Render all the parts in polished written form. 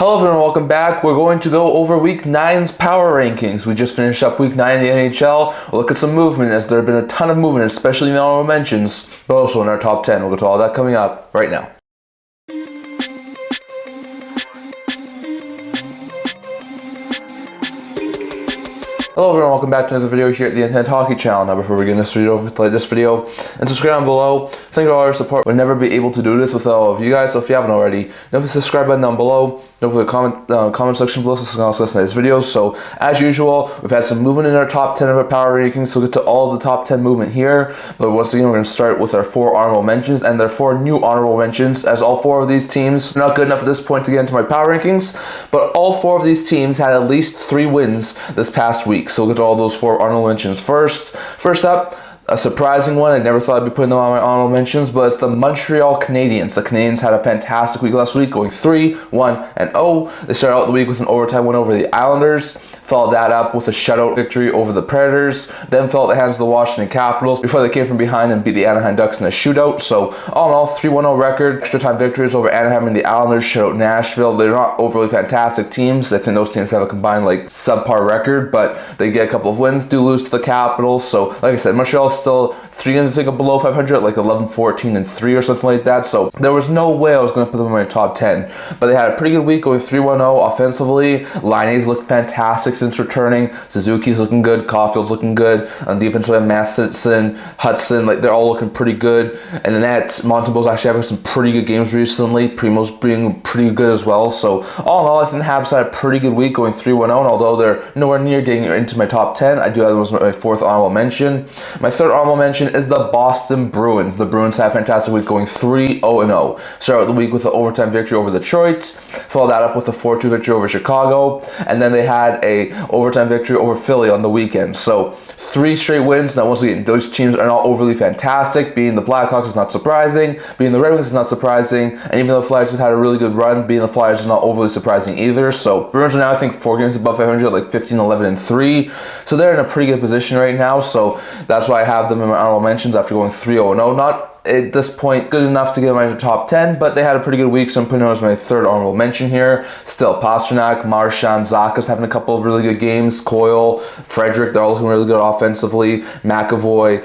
Hello everyone, welcome back. We're going to go over Week 9's power rankings. We just finished up Week 9 in the NHL. We'll look at some movement as there have been a ton of movement, especially in the honorable mentions, but also in our top 10. We'll go to all that coming up right now. Hello everyone, welcome back to another video here at the Internet Hockey Channel. Now before we begin this video, like this video and subscribe down below. Thank you for all your support. We'll never be able to do this without all of you guys, so if you haven't already, don't forget the subscribe button down below. Don't forget the comment section below so you can also listen to these videos. So as usual, we've had some movement in our top 10 of our power rankings, so we'll get to all of the top 10 movement here. But once again, we're going to start with our 4 honorable mentions, and there are 4 new honorable mentions, as all 4 of these teams are not good enough at this point to get into my power rankings, but all 4 of these teams had at least 3 wins this past week. So we'll get to all those 4 honorable mentions first. First up, a surprising one. I never thought I'd be putting them on my honorable mentions, but it's the Montreal Canadiens. The Canadiens had a fantastic week last week, going 3-1-0. They started out the week with an overtime win over the Islanders, followed that up with a shutout victory over the Predators, then fell at the hands of the Washington Capitals before they came from behind and beat the Anaheim Ducks in a shootout. So all in all, 3-1-0 record. Extra time victories over Anaheim and the Islanders, shut out Nashville. They're not overly fantastic teams. I think those teams have a combined subpar record, but they get a couple of wins, do lose to the Capitals. So like I said, Montreal's still 3 games, I think, below 500, like 11-14-3 or something like that. So there was no way I was going to put them in my top 10. But they had a pretty good week, going 3-1-0 offensively. Liney's looked fantastic since returning. Suzuki's looking good. Caulfield's looking good. On defense, we have Matheson, Hudson, they're all looking pretty good. And then that Montembeault's actually having some pretty good games recently. Primo's being pretty good as well. So all in all, I think the Habs had a pretty good week, going 3-1-0. And although they're nowhere near getting into my top 10, I do have them as my 4th honorable mention. My 3rd honorable mention is the Boston Bruins. The Bruins had a fantastic week, going 3-0-0. Started the week with an overtime victory over Detroit, followed that up with a 4-2 victory over Chicago, and then they had a overtime victory over Philly on the weekend. So 3 straight wins. Now once again, those teams are not overly fantastic. Being the Blackhawks is not surprising. Being the Red Wings is not surprising. And even though the Flyers have had a really good run, being the Flyers is not overly surprising either. So Bruins are now, I think, 4 games above 500, like 15-11-3. So they're in a pretty good position right now. So that's why I have them in my honorable mentions after going 3-0-0. Not at this point good enough to get them into the top 10, but they had a pretty good week, so I'm putting them as my 3rd honorable mention here. Still, Pastrnak, Marchand, Zacha's having a couple of really good games. Coyle, Frederick, they're all looking really good offensively. McAvoy,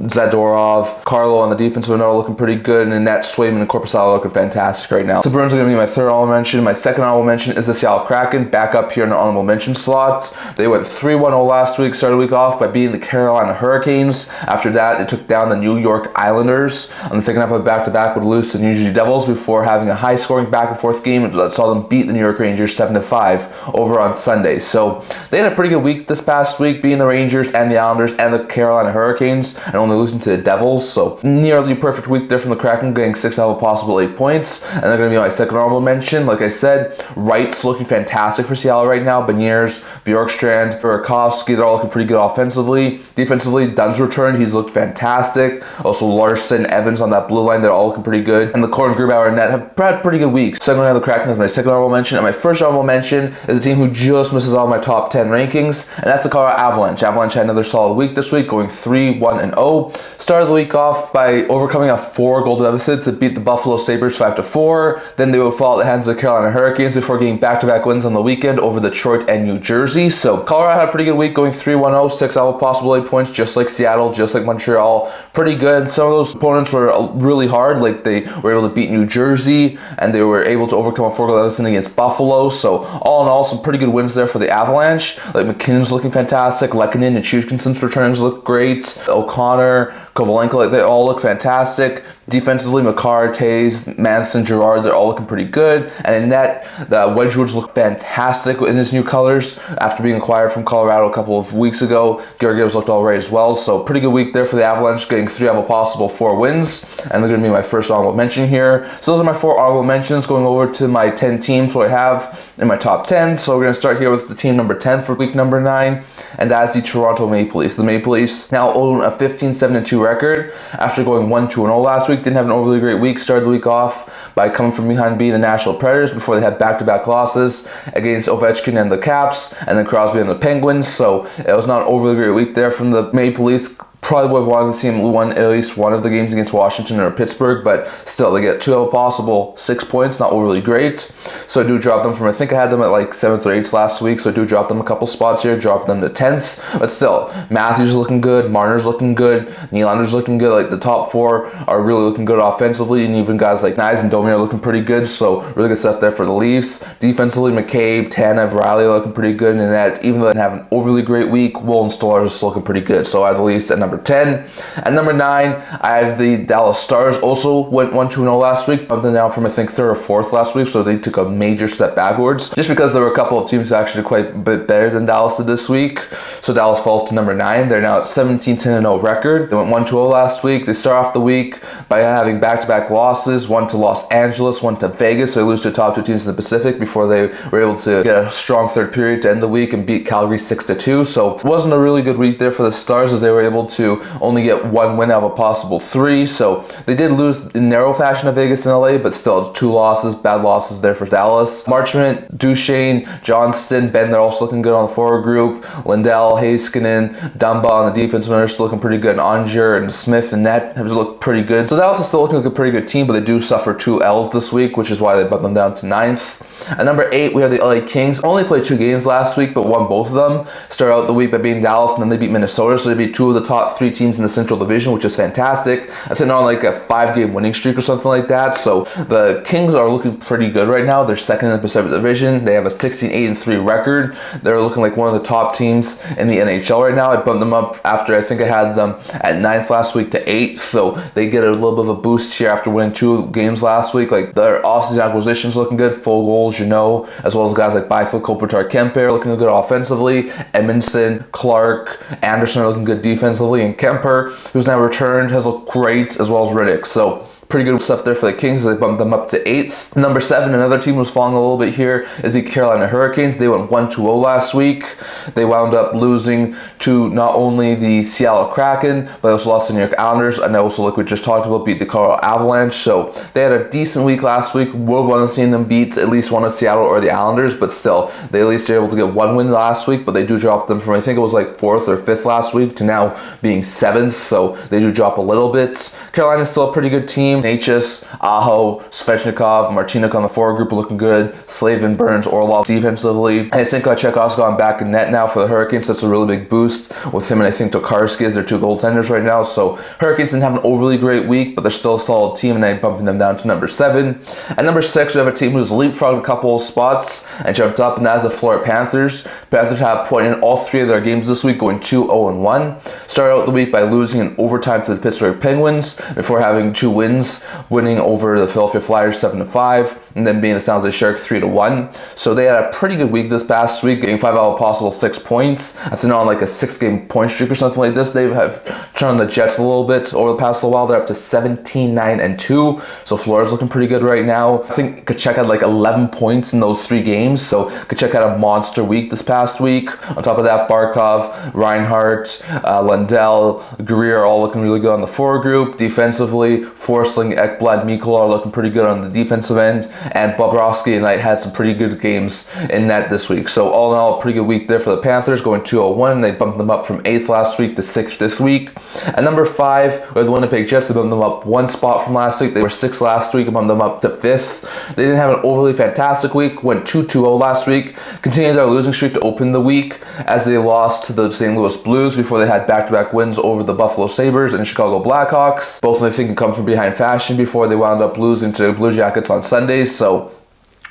Zadorov, Carlo on the defensive end are looking pretty good, and Annette, Swayman, and Korpisalo looking fantastic right now. So Bruins are going to be my 3rd honorable mention. My 2nd honorable mention is the Seattle Kraken, back up here in the honorable mention slots. They went 3-1-0 last week, started the week off by beating the Carolina Hurricanes. After that, they took down the New York Islanders. On the second half of back-to-back would lose to the New Jersey Devils before having a high-scoring back-and-forth game that saw them beat the New York Rangers 7-5 over on Sunday. So they had a pretty good week this past week, beating the Rangers and the Islanders and the Carolina Hurricanes, and only losing to the Devils. So nearly a perfect week there from the Kraken, getting 6 out of a possible 8 points. And they're going to be my 2nd honorable mention. Like I said, Wright's looking fantastic for Seattle right now. Beniers, Bjorkstrand, Burakovsky, they're all looking pretty good offensively. Defensively, Dunn's returned. He's looked fantastic. Also Larson, Evans on that blue line, they're all looking pretty good. And the Corn, Grubauer, and Net have had pretty good weeks. So I'm going to have the Kraken as my 2nd honorable mention. And my 1st honorable mention is a team who just misses all my top 10 rankings, and that's the Colorado Avalanche. Avalanche had another solid week this week, going 3-1-0. Started the week off by overcoming a 4-goal deficit to beat the Buffalo Sabres 5-4. Then they would fall at the hands of the Carolina Hurricanes before getting back-to-back wins on the weekend over Detroit and New Jersey. So Colorado had a pretty good week, going 3-1-0, 6 out of a possible 8 points, just like Seattle, just like Montreal. Pretty good. And some of those opponents were really hard, like they were able to beat New Jersey, and they were able to overcome a 4-goal deficit against Buffalo. So all in all, some pretty good wins there for the Avalanche. Like McKinnon's looking fantastic, Lehkonen and Chushkinsen's returns look great, O'Connor, Kovalenko, they all look fantastic. Defensively, Makar, Taves, Manson, Girard, they're all looking pretty good. And in net, the Wedgwoods look fantastic in his new colors after being acquired from Colorado a couple of weeks ago. Georgiev's looked all right as well. So pretty good week there for the Avalanche, getting 3 out of a possible 4 wins. And they're going to be my 1st honorable mention here. So those are my 4 honorable mentions. Going over to my 10 teams who I have in my top 10. So we're going to start here with the team number 10 for week number 9. And that's the Toronto Maple Leafs. The Maple Leafs now own a 15-7-2 record after going 1-2-0 last week. Didn't have an overly great week. Started the week off by coming from behind beating the Nashville Predators before they had back-to-back losses against Ovechkin and the Caps, and then Crosby and the Penguins. So it was not an overly great week there from the Maple Leafs. Probably would have wanted to see them win at least one of the games against Washington or Pittsburgh, but still, they get 2 out of possible 6 points, not overly great. So I do drop them from, I think I had them at like 7th or 8th last week, so I do drop them a couple spots here, drop them to 10th. But still, Matthews is looking good, Marner's looking good, Nylander's looking good. Like the top 4 are really looking good offensively, and even guys like Nyes and Domi are looking pretty good. So really good stuff there for the Leafs. Defensively, McCabe, Tanev, Riley are looking pretty good, and that even though they have an overly great week, Woll and Stolar is looking pretty good. So I have the Leafs at number 10. At number 9, I have the Dallas Stars. Also went 1-2-0 last week, bumped them down from I think 3rd or 4th last week, so they took a major step backwards. Just because there were a couple of teams actually quite a bit better than Dallas did this week. So Dallas falls to number 9. They're now at 17-10-0 record. They went 1-2-0 last week. They start off the week by having back-to-back losses, one to Los Angeles, one to Vegas. So they lose to the top 2 teams in the Pacific before they were able to get a strong third period to end the week and beat Calgary 6-2. So it wasn't a really good week there for the Stars, as they were able to only get 1 win out of a possible 3. So they did lose in narrow fashion to Vegas and LA, but still 2 losses, bad losses there for Dallas. Marchment, Duchesne, Johnston, Ben, they're also looking good on the forward group. Lindell, Heiskanen, Dumba on the defense are still looking pretty good. Onger and Smith and Net have looked pretty good. So Dallas is still looking like a pretty good team, but they do suffer 2 L's this week, which is why they bumped them down to 9th. At number 8, we have the LA Kings. Only played 2 games last week, but won both of them. Started out the week by beating Dallas, and then they beat Minnesota, so they beat 2 of the top 3 teams in the Central Division, which is fantastic. I think they're on like a 5-game winning streak or something like that. So the Kings are looking pretty good right now. They're 2nd in the Pacific Division. They have a 16-8-3 record. They're looking like one of the top teams in the NHL right now. I bumped them up after I think I had them at 9th last week to 8th. So they get a little bit of a boost here after winning 2 games last week. Like their offseason acquisitions looking good. Fogle, Jeannot, as well as guys like Byfield, Kopitar, Kemper looking good offensively. Edmondson, Clark, Anderson are looking good defensively, and Kemper, who's now returned, has looked great, as well as Riddick. So pretty good stuff there for the Kings. They bumped them up to 8th. Number 7, another team was falling a little bit here, is the Carolina Hurricanes. They went 1-2-0 last week. They wound up losing to not only the Seattle Kraken, but they also lost to the New York Islanders, and also, like we just talked about, beat the Colorado Avalanche. So they had a decent week last week. Would have wanted to see them beat at least one of Seattle or the Islanders, but still, they at least were able to get 1 win last week, but they do drop them from, I think it was like 4th or 5th last week to now being 7th, so they do drop a little bit. Carolina's still a pretty good team. Natchez, Aho, Svechnikov, Martiniuk on the forward group are looking good. Slavin, Burns, Orlov defensively. I think Chekhov's gone back in net now for the Hurricanes. That's a really big boost with him, and I think Tokarski is their 2 goaltenders right now. So Hurricanes didn't have an overly great week, but they're still a solid team, and I'm bumping them down to number 7. At number 6, we have a team who's leapfrogged a couple of spots and jumped up, and that is the Florida Panthers. Panthers have a point in all 3 of their games this week, going 2-0-1. Started out the week by losing in overtime to the Pittsburgh Penguins before having 2 wins, winning over the Philadelphia Flyers 7-5, and then being the San Jose Sharks 3-1. So they had a pretty good week this past week, getting 5 out of possible 6 points. I think on like a 6-game point streak or something like this. They have turned on the Jets a little bit over the past little while. They're up to 17-9-2. So Florida's looking pretty good right now. I think Kachuk had like 11 points in those 3 games. So Kachuk had a monster week this past week. On top of that, Barkov, Reinhart, Lundell, Greer are all looking really good on the forward group. Defensively, Forsling, Ekblad, Mikkola are looking pretty good on the defensive end, and Bobrovsky and Knight had some pretty good games in net this week. So all in all, a pretty good week there for the Panthers, going 2-0-1. They bumped them up from 8th last week to 6th this week. At number 5, we have the Winnipeg Jets. They bumped them up 1 spot from last week. They were 6th last week and bumped them up to 5th. They didn't have an overly fantastic week, went 2-2-0 last week, continued their losing streak to open the week as they lost to the St. Louis Blues before they had back-to-back wins over the Buffalo Sabres and Chicago Blackhawks. Both, I think, come from behind fashion before they wound up losing to Blue Jackets on Sundays. So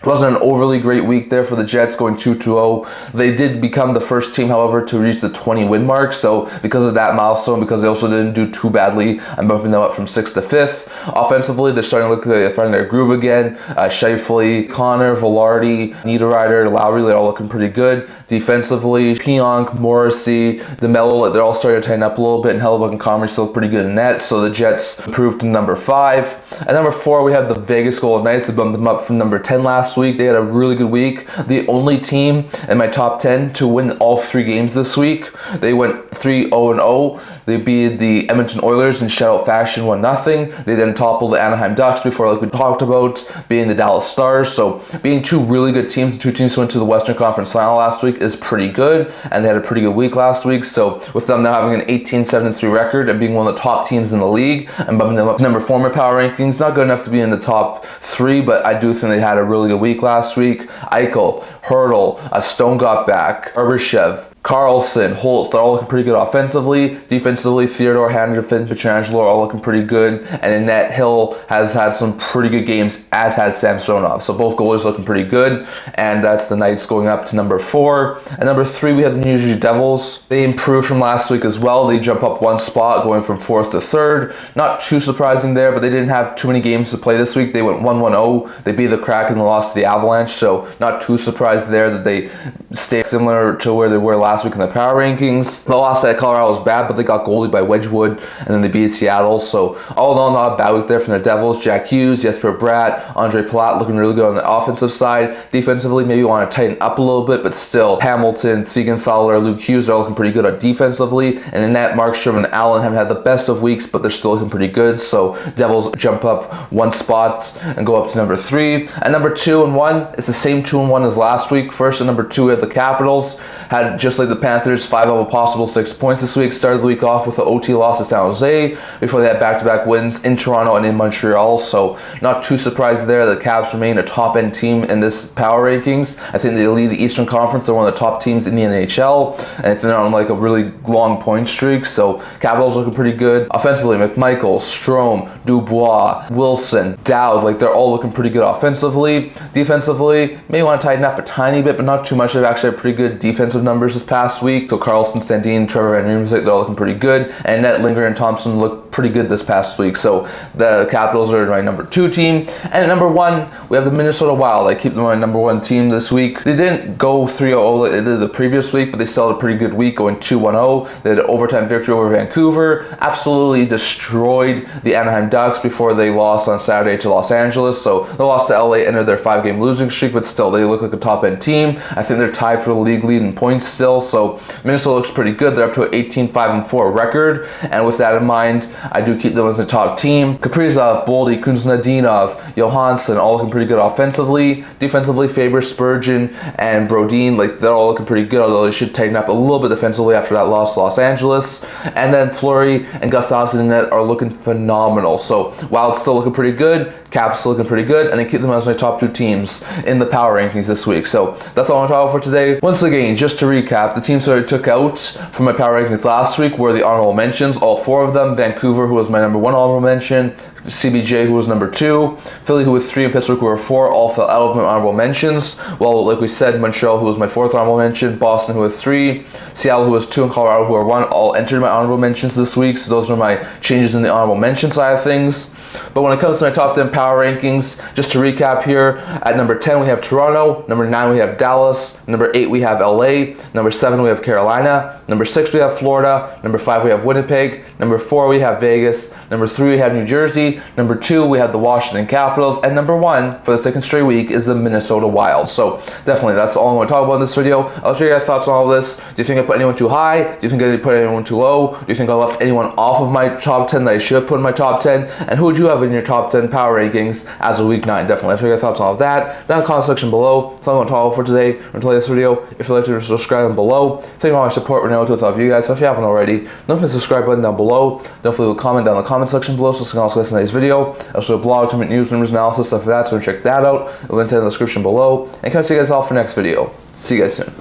it wasn't an overly great week there for the Jets, going 2-2-0. They did become the first team, however, to reach the 20-win mark. So because of that milestone, because they also didn't do too badly, I'm bumping them up from 6th to 5th. Offensively, they're starting to look like they're finding their groove again. Scheifele, Connor, Velarde, Niederreiter, Lowry, they're all looking pretty good. Defensively, Pionk, Morrissey, DeMello, they're all starting to tighten up a little bit, and Hellebuck and Comrie still look pretty good in net. So the Jets improved to number 5. At number 4, we have the Vegas Golden Knights. They bumped them up from number 10 last last week. They had a really good week. The only team in my top 10 to win all 3 games this week. They went 3-0-0. They beat the Edmonton Oilers in shutout fashion 1-0. They then toppled the Anaheim Ducks before, like we talked about, being the Dallas Stars. So being 2 really good teams, 2 teams who went to the Western Conference Final last week is pretty good, and they had a pretty good week last week. So with them now having an 18-7-3 record and being one of the top teams in the league and bumping them up to number 4 in my power rankings, not good enough to be in the top 3, but I do think they had a really good week last week. Eichel, Hurdle, Stone got back, Barbashev, Carlson, Holtz, they're all looking pretty good offensively. Defensively, Theodore, Handerson, Pietrangelo are all looking pretty good. And in net, Hill has had some pretty good games, as has Samsonov. So both goalies looking pretty good. And that's the Knights going up to number 4. At number 3, we have the New Jersey Devils. They improved from last week as well. They jump up 1 spot, going from 4th to 3rd. Not too surprising there, but they didn't have too many games to play this week. They went 1-1-0. They beat the Kraken and lost to the Avalanche. So not too surprised there that they stayed similar to where they were last week in the power rankings. The loss at Colorado was bad, but they got goalied by Wedgwood, and then they beat Seattle. So all in all, not a bad week there from the Devils. Jack Hughes, Jesper Bratt, Andre Palat looking really good on the offensive side. Defensively, maybe want to tighten up a little bit, but still, Hamilton, Thiegenthaler, Luke Hughes are looking pretty good on defensively. And in that, Markstrom and Allen haven't had the best of weeks, but they're still looking pretty good. So Devils jump up 1 spot and go up to number 3. At number 2 and 1, it's the same 2 and 1 as last week. First and number 2, we had the Capitals. Had, just like the Panthers, 5 of a possible 6 points this week. Started the week off with the OT loss to San Jose before they had back-to-back wins in Toronto and in Montreal. So not too surprised there. The Caps remain a top-end team in this power rankings. I think they lead the Eastern Conference. They're one of the top teams in the NHL, and I think they're on like a really long point streak. So Capitals looking pretty good. Offensively, McMichael, Strome, Dubois, Wilson, Dowd, like they're all looking pretty good offensively. Defensively, maybe want to tighten up a tiny bit, but not too much. They've actually had pretty good defensive numbers this past week. So Carlson, Sandin, Trevor Van Riemsdyk, they're all looking pretty good. And Net, Linger, and Thompson look pretty good this past week. So the Capitals are my number 2 team. And at number 1, we have the Minnesota Wild. I keep them my number 1 team this week. They didn't go 3-0 like they did the previous week, but they still had a pretty good week going 2-1-0. They had an overtime victory over Vancouver. Absolutely destroyed the Anaheim Ducks before they lost on Saturday to Los Angeles. So they lost to LA, ended their 5-game losing streak, but still they look like a top-end team. I think they're tied for the league lead in points still. So Minnesota looks pretty good. They're up to an 18-5-4 record. And with that in mind, I do keep them as a top team. Kaprizov, Boldy, Kuznetsov, Johansson, all looking pretty good offensively. Defensively, Faber, Spurgeon, and Brodin, like they're all looking pretty good, although they should tighten up a little bit defensively after that loss to Los Angeles. And then Fleury and Gustafsson in net are looking phenomenal. So while it's still looking pretty good, Caps still looking pretty good, and I keep them as my top 2 teams in the power rankings this week. So that's all I want to talk about for today. Once again, just to recap, the teams that I took out from my power rankings last week were the honorable mentions, all 4 of them. Vancouver, who was my number 1 honorable mention, CBJ, who was number 2, Philly, who was 3, and Pittsburgh, who were 4, all fell out of my honorable mentions. Well, like we said, Montreal, who was my 4th honorable mention, Boston, who was 3, Seattle, who was 2, and Colorado, who were 1, all entered my honorable mentions this week. So those are my changes in the honorable mention side of things. But when it comes to my top 10 power rankings, just to recap here, at number 10 we have Toronto, number 9 we have Dallas, number 8 we have LA, number 7 we have Carolina, number 6 we have Florida, number 5 we have Winnipeg, number 4 we have Vegas, number 3 we have New Jersey, number 2 we have the Washington Capitals, and number 1 for the 2nd straight week is the Minnesota Wild. So definitely that's all I'm going to talk about in this video. I'll share your guys' thoughts on all this. Do you think I put anyone too high? Do you think I put anyone too low? Do you think I left anyone off of my top 10 that I should have put in my top 10? And who would you have in your top 10 power rankings as of week 9? Definitely. I'll share your guys' thoughts on all of that down in the comment section below. That's all I'm going to talk about for today. Until this video, if you'd like to subscribe down below. Thank you for all my support. We're now to without you guys. So if you haven't already, don't forget the subscribe button down below. Don't forget to comment down in the comment section below so you can also listen to today's video. I also have a blog, tournament news, numbers, analysis, stuff like that, so check that out. I'll link to it in the description below. And come see you guys all for next video. See you guys soon.